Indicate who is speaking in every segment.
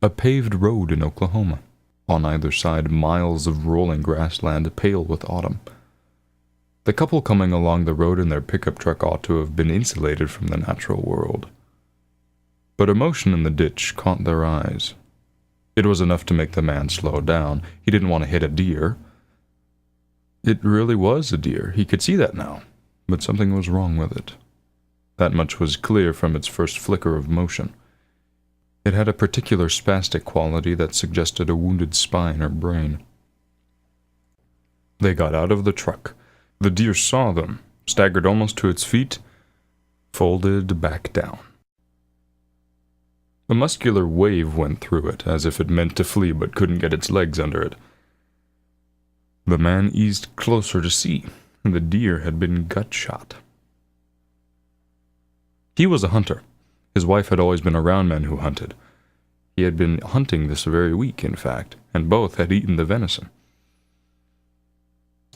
Speaker 1: A paved road in Oklahoma. On either side, miles of rolling grassland pale with autumn. The couple coming along the road in their pickup truck ought to have been insulated from the natural world. But a motion in the ditch caught their eyes. It was enough to make the man slow down. He didn't want to hit a deer. It really was a deer. He could see that now, but something was wrong with it. That much was clear from its first flicker of motion. It had a particular spastic quality that suggested a wounded spine or brain. They got out of the truck. The deer saw them, staggered almost to its feet, folded back down. A muscular wave went through it, as if it meant to flee but couldn't get its legs under it. The man eased closer to see. The deer had been gut-shot. He was a hunter. His wife had always been around men who hunted. He had been hunting this very week, in fact, and both had eaten the venison.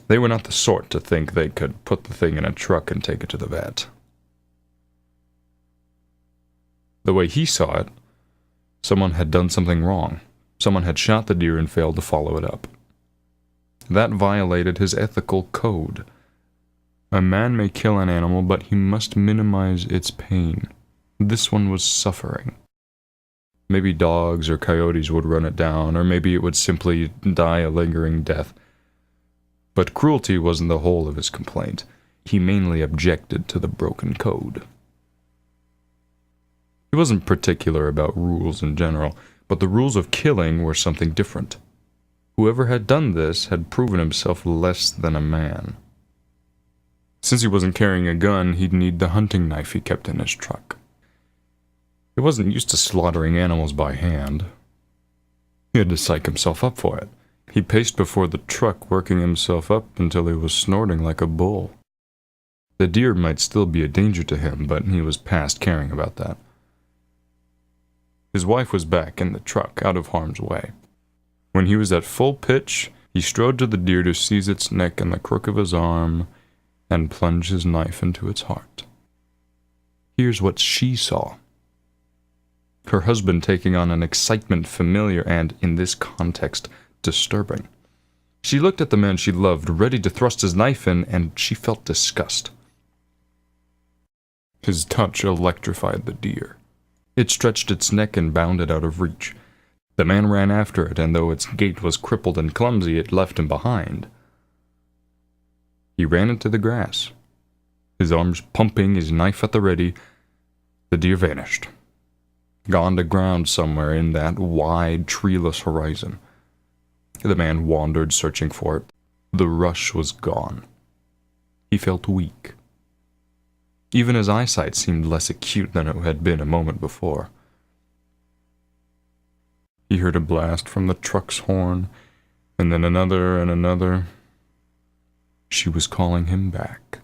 Speaker 1: They were not the sort to think they could put the thing in a truck and take it to the vet. The way he saw it, someone had done something wrong. Someone had shot the deer and failed to follow it up. That violated his ethical code. A man may kill an animal, but he must minimize its pain. This one was suffering. Maybe dogs or coyotes would run it down, or maybe it would simply die a lingering death. But cruelty wasn't the whole of his complaint. He mainly objected to the broken code. He wasn't particular about rules in general, but the rules of killing were something different. Whoever had done this had proven himself less than a man. Since he wasn't carrying a gun, he'd need the hunting knife he kept in his truck. He wasn't used to slaughtering animals by hand. He had to psych himself up for it. He paced before the truck, working himself up until he was snorting like a bull. The deer might still be a danger to him, but he was past caring about that. His wife was back in the truck, out of harm's way. When he was at full pitch, he strode to the deer to seize its neck in the crook of his arm and plunge his knife into its heart. Here's what she saw. Her husband taking on an excitement familiar and, in this context, disturbing. She looked at the man she loved, ready to thrust his knife in, and she felt disgust. His touch electrified the deer. It stretched its neck and bounded out of reach. The man ran after it, and though its gait was crippled and clumsy, it left him behind. He ran into the grass. His arms pumping, his knife at the ready, the deer vanished. Gone to ground somewhere in that wide, treeless horizon. The man wandered, searching for it. The rush was gone. He felt weak. Even his eyesight seemed less acute than it had been a moment before. He heard a blast from the truck's horn, and then another and another. She was calling him back.